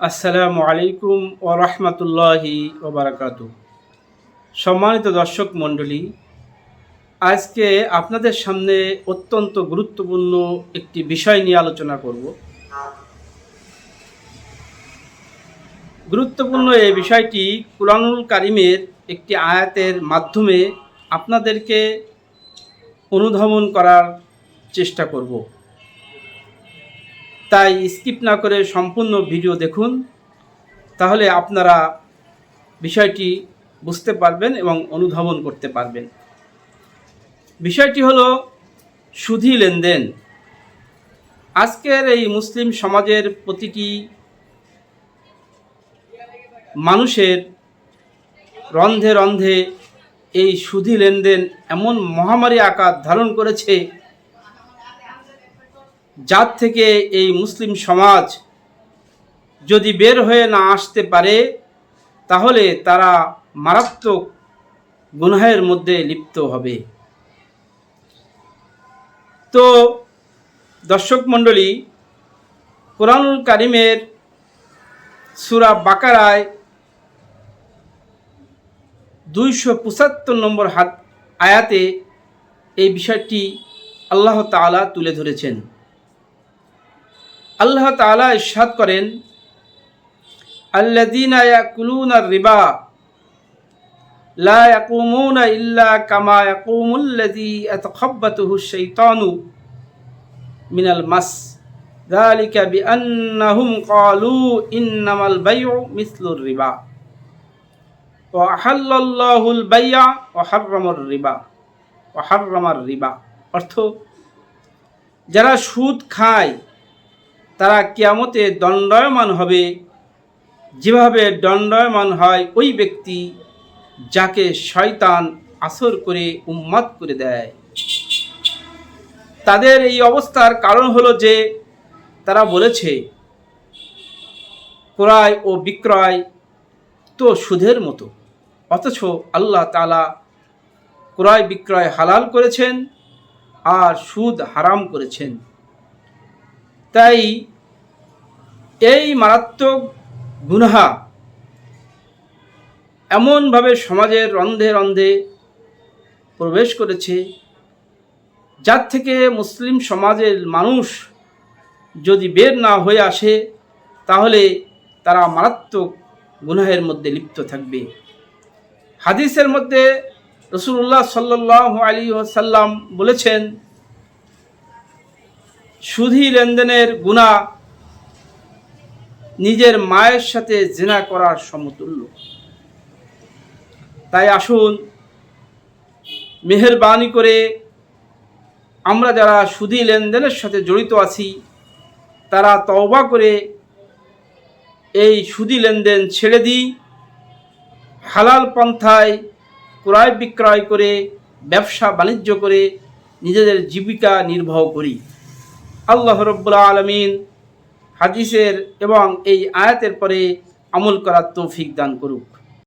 আসসালামু আলাইকুম ওয়া রাহমাতুল্লাহি ওয়া বারাকাতুহু। সম্মানিত দর্শক মণ্ডলী, আজকে আপনাদের সামনে অত্যন্ত গুরুত্বপূর্ণ একটি বিষয় নিয়ে আলোচনা করব। গুরুত্বপূর্ণ এই বিষয়টি কুরআনুল কারীমের একটি আয়াতের মাধ্যমে আপনাদেরকে অনুধাবন করার চেষ্টা করব। তাই স্কিপ না করে সম্পূর্ণ ভিডিও দেখুন, তাহলে আপনারা বিষয়টি বুঝতে পারবেন এবং অনুধাবন করতে পারবেন। বিষয়টি হলো সুদী লেনদেন। আজকের এই মুসলিম সমাজের প্রতিটি মানুষের রন্ধে রন্ধে এই সুদী লেনদেন এমন মহামারী আকার ধারণ করেছে, যার থেকে এই মুসলিম সমাজ যদি বের হয়ে না আসতে পারে, তাহলে তারা মারাত্মক গুনাহের মধ্যে লিপ্ত হবে। তো দর্শক মণ্ডলী, কুরআনুল কারীমের সূরা বাকারায় 275 নম্বর আয়াতে এই বিষয়টি আল্লাহ তাআলা তুলে ধরেছেন। আল্লাহ তাআলা ইরশাদ করেন, আল্লাযীনা ইয়াকুলুনার রিবা লা ইয়াকুমুনা ইল্লা কামা ইয়াকুমুল্লাযী ইয়াতাখাব্বাতুহুশ শাইতানু মিনাল মাস যালিকা বিআন্নাহুম ক্বালু ইন্নামাল বাইউ মিসলুর রিবা ওয়া আহাল্লাল্লাহুল বাই'a ওয়া হাররামার রিবা। অর্থ, যারা সুদ খায় তারা কিয়ামতে দণ্ডায়মান হবে, যেভাবে দণ্ডায়মান হয় ওই ব্যক্তি যাকে শয়তান আসর করে উন্মাদ করে দেয়। তাদের এই অবস্থার কারণ হলো যে তারা বলেছে ক্রয় ও বিক্রয় তো সুদের মতো, অথচ আল্লাহ তাআলা ক্রয় বিক্রয় হালাল করেছেন আর সুদ হারাম করেছেন। তাই এই মারাত্মক গুনাহ এমনভাবে সমাজের রন্ধে রন্ধে প্রবেশ করেছে, যার থেকে মুসলিম সমাজের মানুষ যদি বের না হয়ে আসে, তাহলে তারা মারাত্মক গুনাহের মধ্যে লিপ্ত থাকবে। হাদিসের মধ্যে রাসূলুল্লাহ সাল্লাল্লাহু আলাইহি ওয়াসাল্লাম বলেছেন, সুদী লেনদেনের গুনাহ নিজের মায়ের সাথে জিনা করার সমতুল্য। তাই আসুন, মেহেরবানি করে আমরা যারা সুদী লেনদেনের সাথে জড়িত আছি, তারা তওবা করে এই সুদী লেনদেন ছেড়ে দিই, হালাল পন্থায় ক্রয় বিক্রয় করে ব্যবসা বাণিজ্য করে নিজেদের জীবিকা নির্বাহ করি। আল্লাহ রাব্বুল আলামিন হাদিসের এবং এই আয়াতের পরে আমল করার তৌফিক দান করুক।